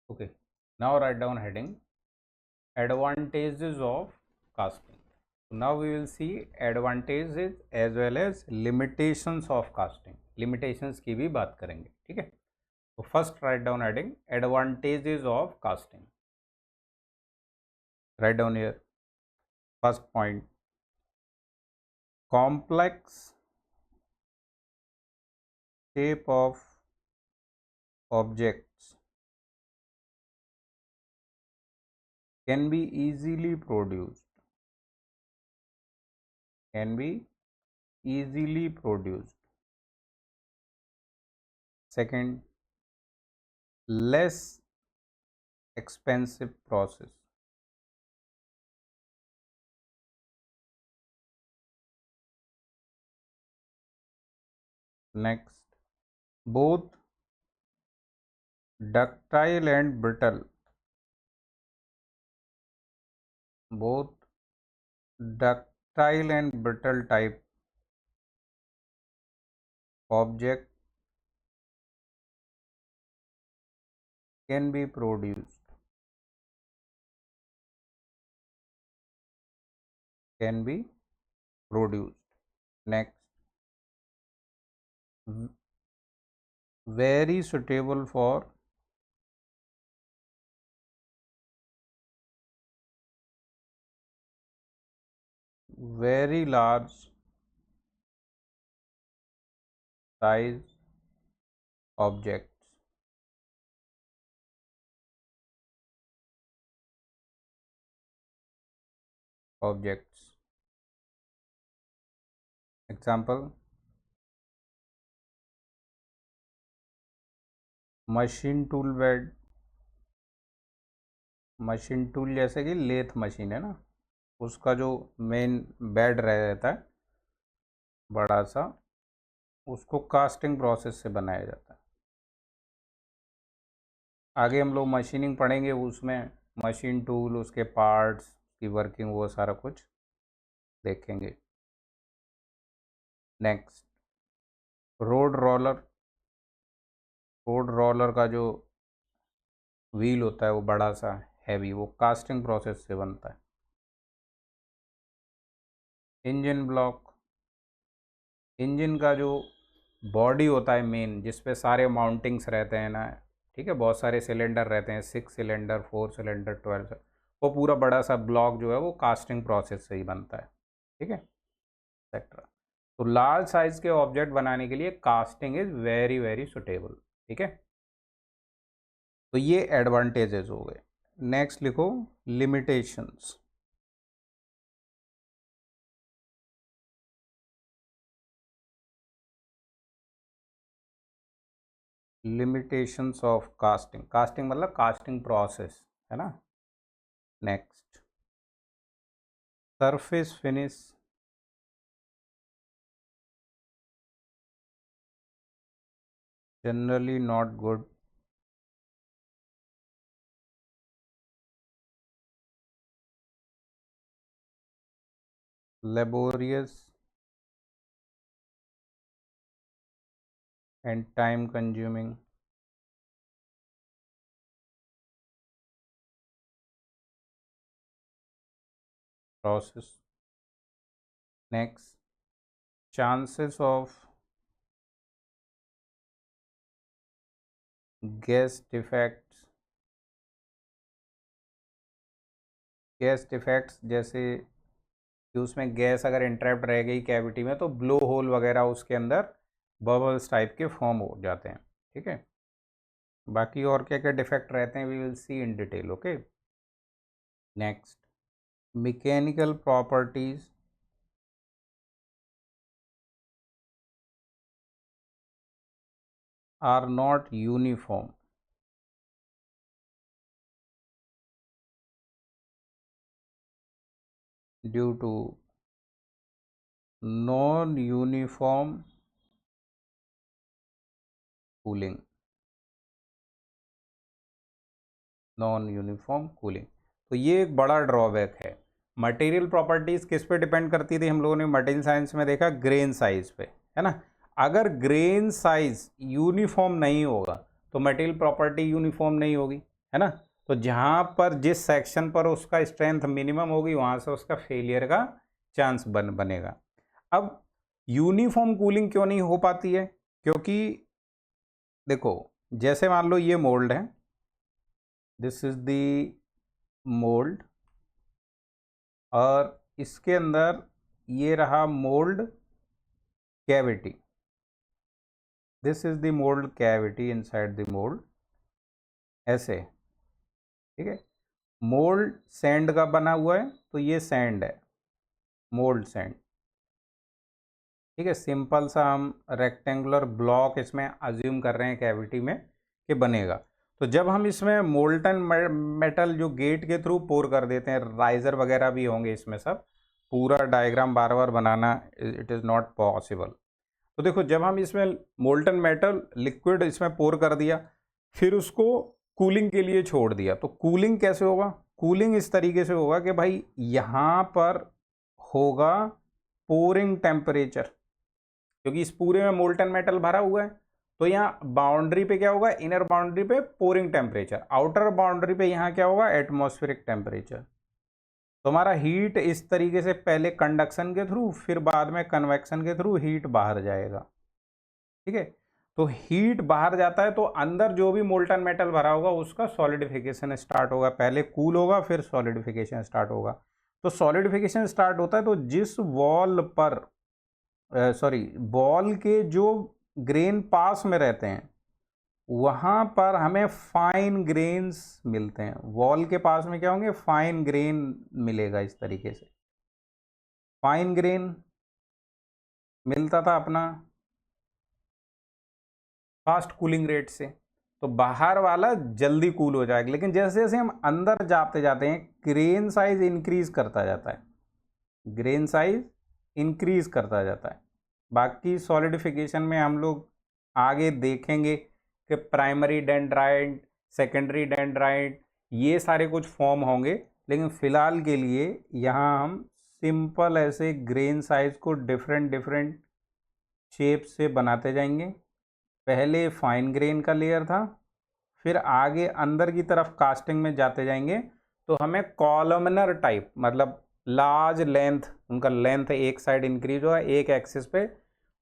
Okay, now write down heading advantages of casting. So now we will see advantages as well as limitations of casting. Limitations की भी बात करेंगे, ठीक है. So first write down heading advantages of casting. Write down here first point, complex shape of objects can be easily produced. Can be easily produced. Second, less expensive process. Next, both ductile and brittle. Both ductile and brittle type object can be produced. Can be produced. Next, very suitable for very large size objects. Example, machine tool bed. Machine tool जैसे कि lathe machine है ना, उसका जो main bed रहता है बड़ा सा, उसको कास्टिंग प्रोसेस से बनाया जाता है. आगे हम लोग मशीनिंग पढ़ेंगे, उसमें मशीन टूल, उसके पार्ट्स की वर्किंग, वो सारा कुछ देखेंगे. Next, road roller. Road roller का जो व्हील होता है वो बड़ा सा हैवी, वो कास्टिंग प्रोसेस से बनता है. Engine block. इंजन का जो बॉडी होता है मेन, जिसपे सारे माउंटिंग्स रहते हैं ना, ठीक है, बहुत सारे सिलेंडर रहते हैं, 6 सिलेंडर, 4 सिलेंडर, 12, वो पूरा बड़ा सा ब्लॉक जो है वो कास्टिंग प्रोसेस से ही बनता है, ठीक है, एक्सेट्रा. तो लार्ज साइज के ऑब्जेक्ट बनाने के लिए casting is very very suitable, ठीक है. तो ये एडवांटेजेस हो गए. नेक्स्ट लिखो limitations. Limitations of casting. Casting मतलब कास्टिंग प्रोसेस, है ना. Next, surface finish. Generally not good. laborious and time consuming. Process. Next, chances of gas defects. Gas defects जैसे कि उसमें गैस अगर इंट्रैप्ट रह गई कैविटी में तो ब्लो होल वगैरह उसके अंदर बबल्स टाइप के फॉर्म हो जाते हैं, ठीक है. बाकी और क्या क्या डिफेक्ट रहते हैं we will see in detail. Okay. Next, mechanical properties. Are not uniform. Due to non uniform cooling. Non uniform cooling. तो ये एक बड़ा ड्रॉबैक है. मटेरियल प्रॉपर्टीज़ किस पे डिपेंड करती थी, हम लोगों ने मटेरियल साइंस में देखा, ग्रेन साइज पे, है ना. अगर ग्रेन साइज यूनिफॉर्म नहीं होगा तो मटेरियल प्रॉपर्टी यूनिफॉर्म नहीं होगी, है ना। तो जहाँ पर जिस सेक्शन पर उसका स्ट्रेंथ मिनिमम होगी वहाँ से उसका फेलियर का चांस बनेगा। अब यूनिफॉर्म कूलिंग क्यों नहीं हो पाती है, क्योंकि देखो जैसे मान लो ये मोल्ड है, दिस इज द मोल्ड, और इसके अंदर ये रहा mould cavity, this is the mould cavity inside the mould, ऐसे, ठीक है। मोल्ड सैंड का बना हुआ है, तो ये सैंड है, मोल्ड सैंड, ठीक है। सिंपल सा हम रेक्टेंगुलर ब्लॉक इसमें अज्यूम कर रहे हैं कैविटी में कि बनेगा। तो जब हम इसमें मोल्टन मेटल जो गेट के थ्रू पोर कर देते हैं, राइजर वगैरह भी होंगे इसमें, सब पूरा diagram bar bar banana it is not possible. तो देखो जब हम इसमें मोल्टन मेटल लिक्विड इसमें पोर कर दिया, फिर उसको कूलिंग के लिए छोड़ दिया, तो कूलिंग कैसे होगा? कूलिंग इस तरीके से होगा कि भाई यहाँ पर होगा पोरिंग टेम्परेचर, क्योंकि इस पूरे में मोल्टन मेटल भरा हुआ है। तो यहाँ बाउंड्री पे क्या होगा? इनर बाउंड्री पे पोरिंग टेम्परेचर, आउटर बाउंड्री पे यहाँ क्या होगा? Atmospheric temperature. तो हमारा हीट इस तरीके से पहले कंडक्शन के थ्रू, फिर बाद में कन्वेक्शन के थ्रू हीट बाहर जाएगा, ठीक है। तो हीट बाहर जाता है तो अंदर जो भी मोल्टन मेटल भरा होगा उसका सॉलिडिफिकेशन स्टार्ट होगा, पहले कूल होगा फिर सॉलिडिफिकेशन स्टार्ट होगा। तो सॉलिडिफिकेशन स्टार्ट होता है तो जिस वॉल पर सॉरी बॉल के जो ग्रेन पास में रहते हैं वहां पर हमें फाइन ग्रेन्स मिलते हैं। वॉल के पास में क्या होंगे? फाइन ग्रेन मिलेगा, इस तरीके से फाइन ग्रेन मिलता था अपना फास्ट कूलिंग रेट से, तो बाहर वाला जल्दी कूल हो जाएगा। लेकिन जैसे जैसे हम अंदर जाते जाते हैं ग्रेन साइज इंक्रीज करता जाता है, ग्रेन साइज इंक्रीज करता जाता है। बाकी सॉलिडिफिकेशन में हम लोग आगे देखेंगे कि प्राइमरी डेंड्राइट, सेकेंडरी डेंड्राइट, ये सारे कुछ फॉर्म होंगे। लेकिन फिलहाल के लिए यहाँ हम सिंपल ऐसे ग्रेन साइज को डिफरेंट डिफरेंट शेप से बनाते जाएंगे। पहले फाइन ग्रेन का लेयर था, फिर आगे अंदर की तरफ कास्टिंग में जाते जाएंगे तो हमें कॉलमनर टाइप, मतलब लार्ज लेंथ, उनका लेंथ एक साइड इंक्रीज होगा, एक एक्सिस पे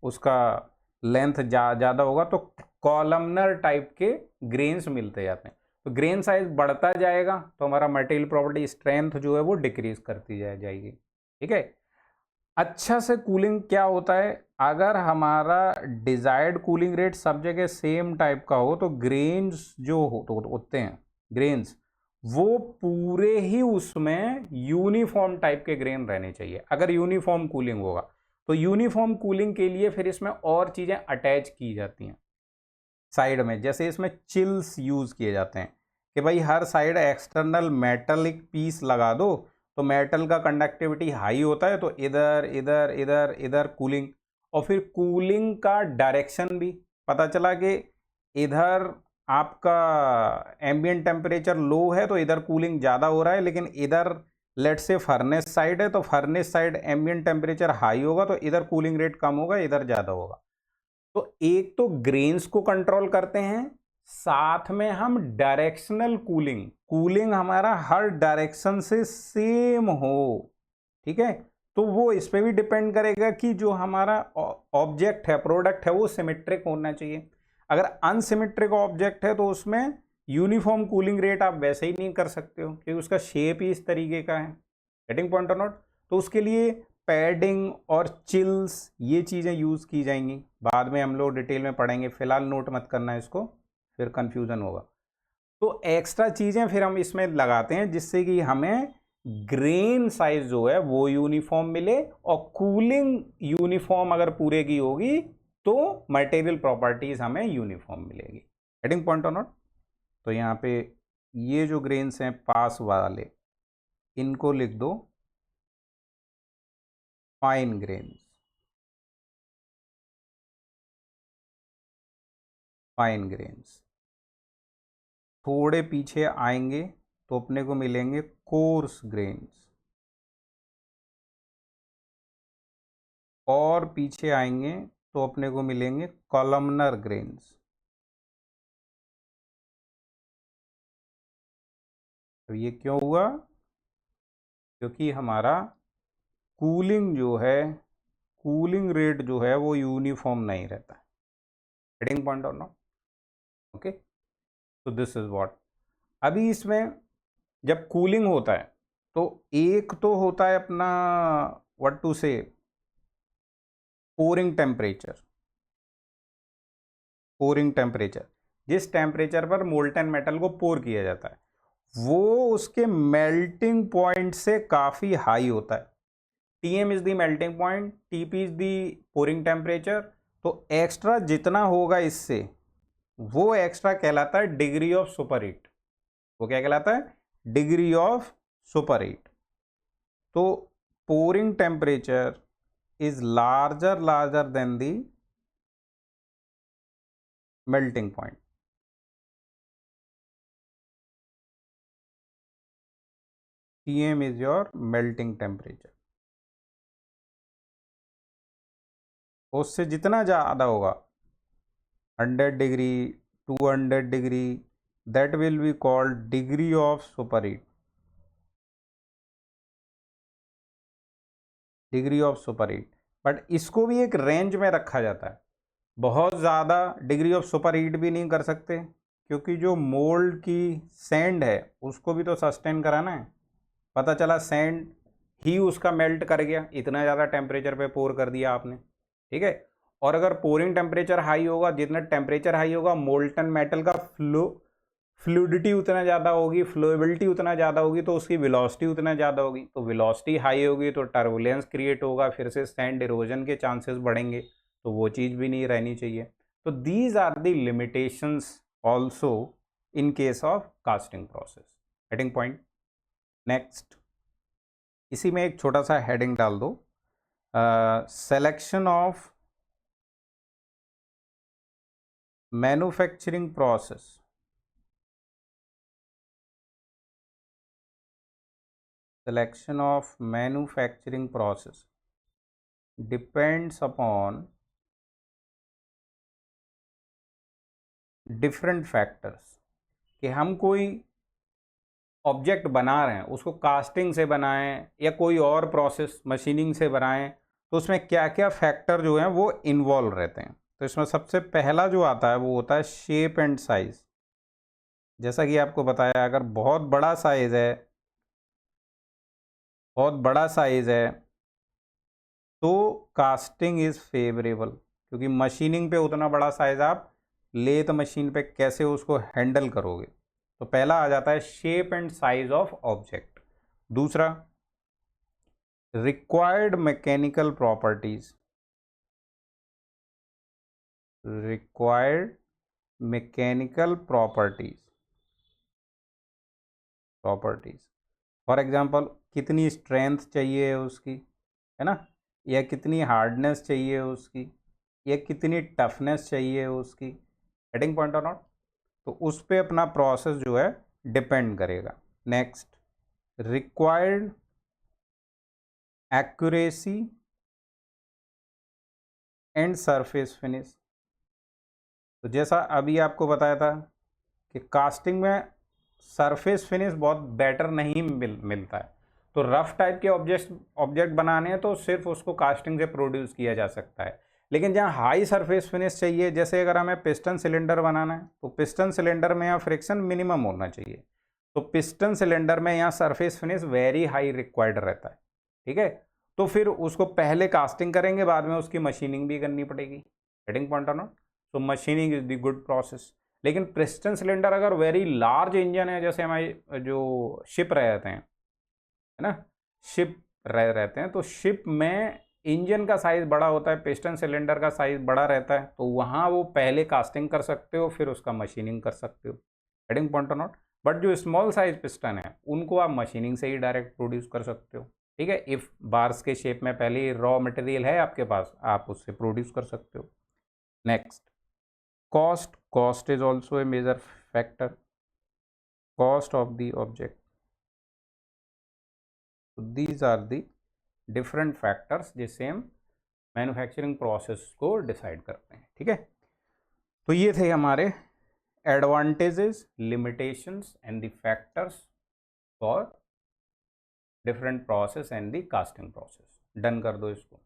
उसका लेंथ ज़्यादा होगा, तो कॉलमनर टाइप के ग्रेन्स मिलते जाते हैं। तो ग्रेन साइज बढ़ता जाएगा तो हमारा मटेरियल प्रॉपर्टी स्ट्रेंथ जो है वो डिक्रीज करती जाएगी, ठीक है। अच्छा से कूलिंग क्या होता है? अगर हमारा डिजायर्ड कूलिंग रेट सब जगह सेम टाइप का हो तो ग्रेन्स जो होते हैं, ग्रेन्स वो पूरे ही उसमें यूनिफॉर्म टाइप के ग्रेन रहने चाहिए। अगर यूनिफॉर्म कूलिंग होगा तो यूनिफॉर्म कूलिंग के लिए फिर इसमें और चीज़ें अटैच की जाती हैं साइड में। जैसे इसमें चिल्स यूज़ किए जाते हैं कि भाई हर साइड एक्सटर्नल मेटलिक पीस लगा दो, तो मेटल का कंडक्टिविटी हाई होता है तो इधर इधर इधर इधर कूलिंग। और फिर कूलिंग का डायरेक्शन भी पता चला कि इधर आपका एम्बिएंट टेम्परेचर लो है तो इधर कूलिंग ज़्यादा हो रहा है, लेकिन इधर लेट से फर्नेस साइड है तो furnace side ambient temperature high होगा तो इधर कूलिंग रेट कम होगा, इधर ज़्यादा होगा। तो एक तो ग्रेन्स को कंट्रोल करते हैं, साथ में हम डायरेक्शनल कूलिंग, कूलिंग हमारा हर डायरेक्शन से सेम हो, ठीक है। तो वो इस पे भी डिपेंड करेगा कि जो हमारा ऑब्जेक्ट है, प्रोडक्ट है, वो सिमेट्रिक होना चाहिए। अगर अनसिमेट्रिक ऑब्जेक्ट है तो उसमें यूनिफॉर्म कूलिंग रेट आप वैसे ही नहीं कर सकते हो क्योंकि उसका शेप ही इस तरीके का है। गेटिंग पॉइंट और नॉट? तो उसके लिए पैडिंग और चिल्स ये चीज़ें यूज़ की जाएंगी, बाद में हम लोग डिटेल में पढ़ेंगे, फिलहाल नोट मत करना इसको, फिर कंफ्यूजन होगा। तो एक्स्ट्रा चीज़ें फिर हम इसमें लगाते हैं जिससे कि हमें ग्रेन साइज जो है वो यूनिफॉर्म मिले और कूलिंग यूनिफॉर्म अगर पूरे की होगी तो मटेरियल प्रॉपर्टीज हमें यूनिफॉर्म मिलेगी। हेडिंग पॉइंट और नॉट? तो यहाँ पे ये जो ग्रेन्स हैं पास वाले, इनको लिख दो फाइन ग्रेन्स, फाइन ग्रेन्स। थोड़े पीछे आएंगे तो अपने को मिलेंगे कोर्स ग्रेन्स, और पीछे आएंगे तो अपने को मिलेंगे कॉलमनर ग्रेन्स, तो ये क्यों हुआ? क्योंकि हमारा कूलिंग जो है, कूलिंग रेट जो है वो यूनिफॉर्म नहीं रहता है। हेडिंग पॉइंट और नॉट? ओके, तो दिस इज व्हाट। अभी इसमें जब कूलिंग होता है तो एक तो होता है अपना व्हाट टू से पोरिंग टेम्परेचर। पोरिंग टेम्परेचर, जिस टेम्परेचर पर मोल्टन मेटल को पोर किया जाता है वो उसके मेल्टिंग पॉइंट से काफ़ी हाई होता है। Tm is the melting point, Tp is the pouring temperature. तो एक्स्ट्रा जितना होगा इससे वो एक्स्ट्रा कहलाता है डिग्री ऑफ सुपर हीट। वो क्या कहलाता है? Degree of super heat. तो pouring temperature is larger than the melting point. Tm is your melting temperature। उससे जितना ज़्यादा होगा 100 degree, 200 degree, that will be called degree of super heat. Degree of super heat. But इसको भी एक range में रखा जाता है। बहुत ज़्यादा डिग्री ऑफ सुपर हीट भी नहीं कर सकते क्योंकि जो मोल्ड की सैंड है उसको भी तो सस्टेन कराना है। पता चला सैंड ही उसका मेल्ट कर गया, इतना ज़्यादा टेम्परेचर पे पोर कर दिया आपने, ठीक है। और अगर पोरिंग टेम्परेचर हाई होगा, जितना टेम्परेचर हाई होगा मोल्टन मेटल का फ्लूइडिटी उतना ज़्यादा होगी, फ्लोएबिलिटी उतना ज़्यादा होगी, तो उसकी वेलोसिटी उतना ज़्यादा होगी। तो वेलोसिटी हाई होगी तो टर्बुलेंस क्रिएट होगा, फिर से सैंड इरोजन के चांसेस बढ़ेंगे, तो वो चीज़ भी नहीं रहनी चाहिए। तो these are the limitations also in case of casting process. Heading point next, इसी में एक छोटा सा हेडिंग डाल दो, selection of manufacturing process. Selection of manufacturing process depends upon different factors। कि हम कोई ऑब्जेक्ट बना रहे हैं उसको कास्टिंग से बनाएं या कोई और प्रोसेस मशीनिंग से बनाएं, तो उसमें क्या क्या फैक्टर जो हैं वो इन्वॉल्व रहते हैं। तो इसमें सबसे पहला जो आता है वो होता है शेप एंड साइज। जैसा कि आपको बताया, अगर बहुत बड़ा साइज है, बहुत बड़ा साइज है तो कास्टिंग इज फेवरेबल, क्योंकि मशीनिंग पे उतना बड़ा साइज आप लेथ मशीन पे कैसे उसको हैंडल करोगे। तो पहला आ जाता है shape and size of object. दूसरा required mechanical properties. Required mechanical properties. For example कितनी स्ट्रेंथ चाहिए उसकी, है ना, या कितनी हार्डनेस चाहिए उसकी, या कितनी टफनेस चाहिए उसकी। हेडिंग पॉइंट और नॉट? तो उस पर अपना प्रोसेस जो है डिपेंड करेगा। Next, required accuracy and surface finish. तो जैसा अभी आपको बताया था कि कास्टिंग में सरफेस फिनिश बहुत बेटर नहीं मिलता है। तो रफ टाइप के ऑब्जेक्ट बनाने हैं तो सिर्फ उसको कास्टिंग से प्रोड्यूस किया जा सकता है। लेकिन जहाँ हाई सरफेस फिनिश चाहिए, जैसे अगर हमें पिस्टन सिलेंडर बनाना है तो पिस्टन सिलेंडर में यहाँ फ्रिक्शन मिनिमम होना चाहिए, तो पिस्टन सिलेंडर में यहाँ surface finish very high required रहता है, ठीक है। तो फिर उसको पहले कास्टिंग करेंगे, बाद में उसकी मशीनिंग भी करनी पड़ेगी। हेडिंग पॉइंट और नॉट? तो machining is the good process. लेकिन पिस्टन सिलेंडर अगर वेरी लार्ज इंजन है, जैसे हमारे जो शिप रहते हैं, है ना, शिप रहते हैं, तो शिप में इंजन का साइज बड़ा होता है, पिस्टन सिलेंडर का साइज बड़ा रहता है, तो वहाँ वो पहले कास्टिंग कर सकते हो फिर उसका मशीनिंग कर सकते हो। हेडिंग पॉइंट और नॉट? बट जो स्मॉल साइज पिस्टन है उनको आप मशीनिंग से ही डायरेक्ट प्रोड्यूस कर सकते हो, ठीक है। इफ बार्स के शेप में पहले ही रॉ मटेरियल है आपके पास, आप उससे प्रोड्यूस कर सकते हो। Next, cost is also a major factor, cost of the object। so these are the different factors जिससे हम मैन्युफैक्चरिंग प्रोसेस को डिसाइड करते हैं, ठीक है। तो ये थे हमारे advantages, limitations and the factors for different process and the casting process. Done कर दो इसको।